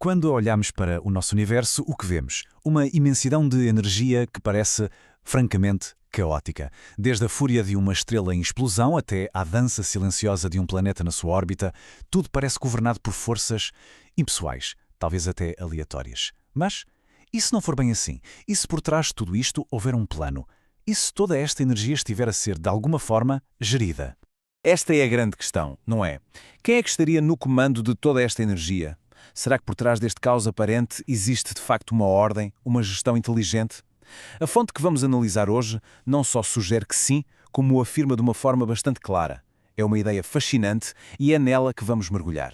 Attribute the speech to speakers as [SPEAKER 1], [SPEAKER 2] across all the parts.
[SPEAKER 1] Quando olhamos para o nosso universo, o que vemos? Uma imensidão de energia que parece, francamente, caótica. Desde a fúria de uma estrela em explosão até à dança silenciosa de um planeta na sua órbita, tudo parece governado por forças impessoais, talvez até aleatórias. Mas, e se não for bem assim? E se por trás de tudo isto houver um plano? E se toda esta energia estiver a ser, de alguma forma, gerida?
[SPEAKER 2] Esta é a grande questão, não é? Quem é que estaria no comando de toda esta energia? Será que por trás deste caos aparente existe de facto uma ordem, uma gestão inteligente? A fonte que vamos analisar hoje não só sugere que sim, como o afirma de uma forma bastante clara. É uma ideia fascinante e é nela que vamos mergulhar.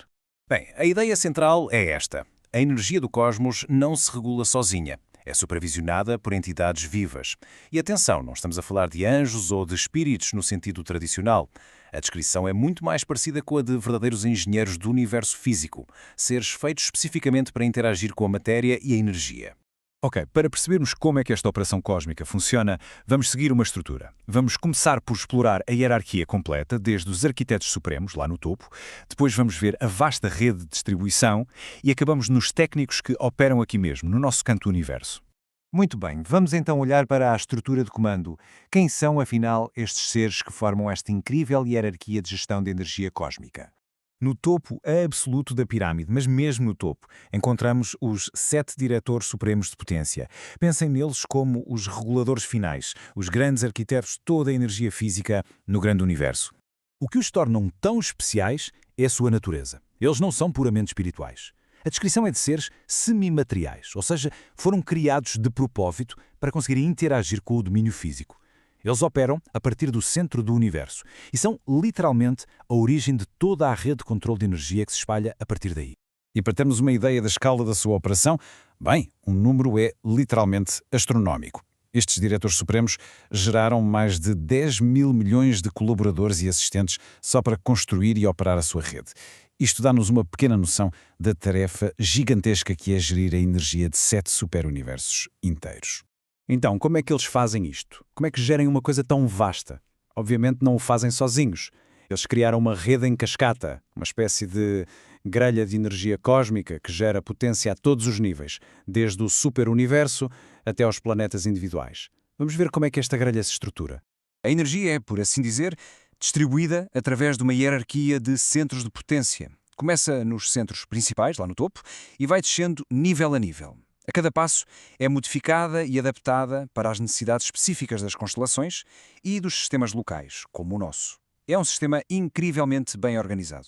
[SPEAKER 2] Bem, a ideia central é esta. A energia do cosmos não se regula sozinha. É supervisionada por entidades vivas. E atenção, não estamos a falar de anjos ou de espíritos no sentido tradicional. A descrição é muito mais parecida com a de verdadeiros engenheiros do universo físico, seres feitos especificamente para interagir com a matéria e a energia.
[SPEAKER 1] Ok, para percebermos como é que esta operação cósmica funciona, vamos seguir uma estrutura. Vamos começar por explorar a hierarquia completa, desde os arquitetos supremos, lá no topo, depois vamos ver a vasta rede de distribuição e acabamos nos técnicos que operam aqui mesmo, no nosso canto do universo.
[SPEAKER 3] Muito bem, vamos então olhar para a estrutura de comando. Quem são, afinal, estes seres que formam esta incrível hierarquia de gestão de energia cósmica?
[SPEAKER 1] No topo absoluto da pirâmide, mas mesmo no topo, encontramos os 7 diretores supremos de potência. Pensem neles como os reguladores finais, os grandes arquitetos de toda a energia física no grande universo. O que os tornam tão especiais é a sua natureza. Eles não são puramente espirituais. A descrição é de seres semimateriais, ou seja, foram criados de propósito para conseguirem interagir com o domínio físico. Eles operam a partir do centro do universo e são, literalmente, a origem de toda a rede de controle de energia que se espalha a partir daí. E para termos uma ideia da escala da sua operação, bem, o número é literalmente astronómico. Estes diretores supremos geraram mais de 10 mil milhões de colaboradores e assistentes só para construir e operar a sua rede. Isto dá-nos uma pequena noção da tarefa gigantesca que é gerir a energia de 7 superuniversos inteiros. Então, como é que eles fazem isto? Como é que gerem uma coisa tão vasta? Obviamente não o fazem sozinhos. Eles criaram uma rede em cascata, uma espécie de grelha de energia cósmica que gera potência a todos os níveis, desde o superuniverso até aos planetas individuais. Vamos ver como é que esta grelha se estrutura.
[SPEAKER 2] A energia é, por assim dizer, distribuída através de uma hierarquia de centros de potência. Começa nos centros principais, lá no topo, e vai descendo nível a nível. A cada passo é modificada e adaptada para as necessidades específicas das constelações e dos sistemas locais, como o nosso. É um sistema incrivelmente bem organizado.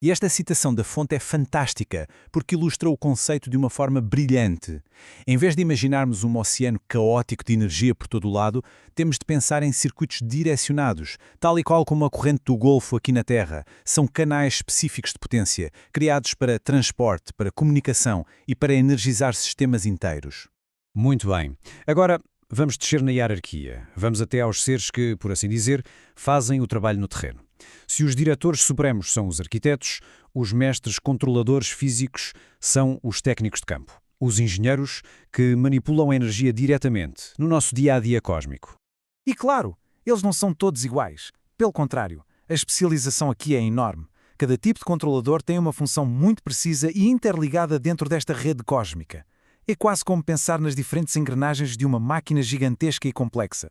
[SPEAKER 1] E esta citação da fonte é fantástica, porque ilustra o conceito de uma forma brilhante. Em vez de imaginarmos um oceano caótico de energia por todo o lado, temos de pensar em circuitos direcionados, tal e qual como a corrente do Golfo aqui na Terra. São canais específicos de potência, criados para transporte, para comunicação e para energizar sistemas inteiros. Muito bem. Agora, vamos descer na hierarquia. Vamos até aos seres que, por assim dizer, fazem o trabalho no terreno. Se os diretores supremos são os arquitetos, os mestres controladores físicos são os técnicos de campo. Os engenheiros que manipulam a energia diretamente, no nosso dia-a-dia cósmico.
[SPEAKER 3] E claro, eles não são todos iguais. Pelo contrário, a especialização aqui é enorme. Cada tipo de controlador tem uma função muito precisa e interligada dentro desta rede cósmica. É quase como pensar nas diferentes engrenagens de uma máquina gigantesca e complexa.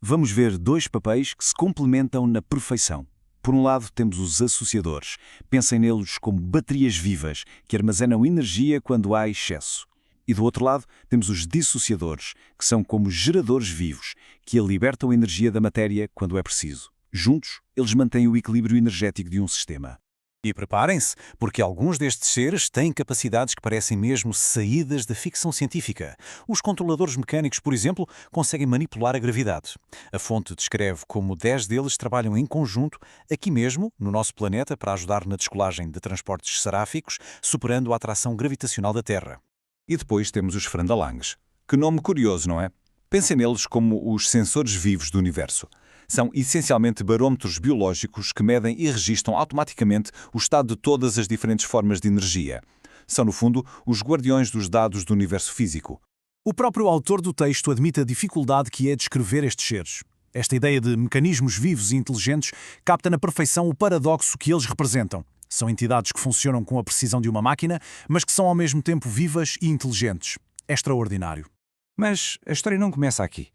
[SPEAKER 2] Vamos ver dois papéis que se complementam na perfeição. Por um lado, temos os associadores. Pensem neles como baterias vivas que armazenam energia quando há excesso. E do outro lado, temos os dissociadores, que são como geradores vivos, que libertam energia da matéria quando é preciso. Juntos, eles mantêm o equilíbrio energético de um sistema.
[SPEAKER 1] E preparem-se, porque alguns destes seres têm capacidades que parecem mesmo saídas da ficção científica. Os controladores mecânicos, por exemplo, conseguem manipular a gravidade. A fonte descreve como 10 deles trabalham em conjunto, aqui mesmo, no nosso planeta, para ajudar na descolagem de transportes seráficos, superando a atração gravitacional da Terra.
[SPEAKER 2] E depois temos os frandalangues. Que nome curioso, não é? Pensem neles como os sensores vivos do universo. São essencialmente barômetros biológicos que medem e registram automaticamente o estado de todas as diferentes formas de energia. São, no fundo, os guardiões dos dados do universo físico.
[SPEAKER 3] O próprio autor do texto admite a dificuldade que é descrever estes seres. Esta ideia de mecanismos vivos e inteligentes capta na perfeição o paradoxo que eles representam. São entidades que funcionam com a precisão de uma máquina, mas que são ao mesmo tempo vivas e inteligentes. É extraordinário.
[SPEAKER 4] Mas a história não começa aqui.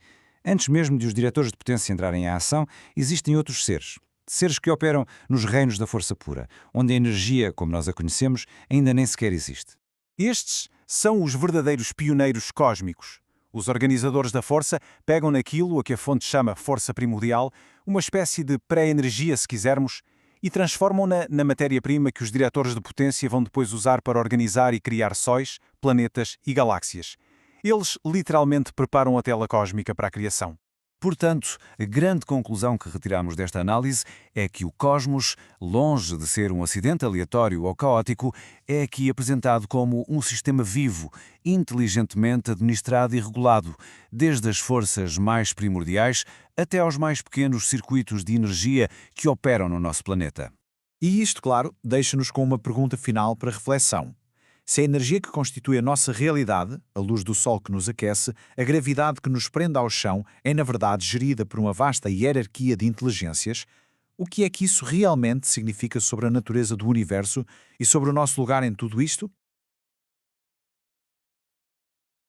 [SPEAKER 4] Antes mesmo de os diretores de potência entrarem em ação, existem outros seres. Seres que operam nos reinos da força pura, onde a energia, como nós a conhecemos, ainda nem sequer existe.
[SPEAKER 2] Estes são os verdadeiros pioneiros cósmicos. Os organizadores da força pegam naquilo a que a fonte chama força primordial, uma espécie de pré-energia, se quisermos, e transformam-na na matéria-prima que os diretores de potência vão depois usar para organizar e criar sóis, planetas e galáxias. Eles literalmente preparam a tela cósmica para a criação.
[SPEAKER 4] Portanto, a grande conclusão que retiramos desta análise é que o cosmos, longe de ser um acidente aleatório ou caótico, é aqui apresentado como um sistema vivo, inteligentemente administrado e regulado, desde as forças mais primordiais até aos mais pequenos circuitos de energia que operam no nosso planeta.
[SPEAKER 5] E isto, claro, deixa-nos com uma pergunta final para reflexão. Se a energia que constitui a nossa realidade, a luz do Sol que nos aquece, a gravidade que nos prende ao chão, é na verdade gerida por uma vasta hierarquia de inteligências, o que é que isso realmente significa sobre a natureza do universo e sobre o nosso lugar em tudo isto?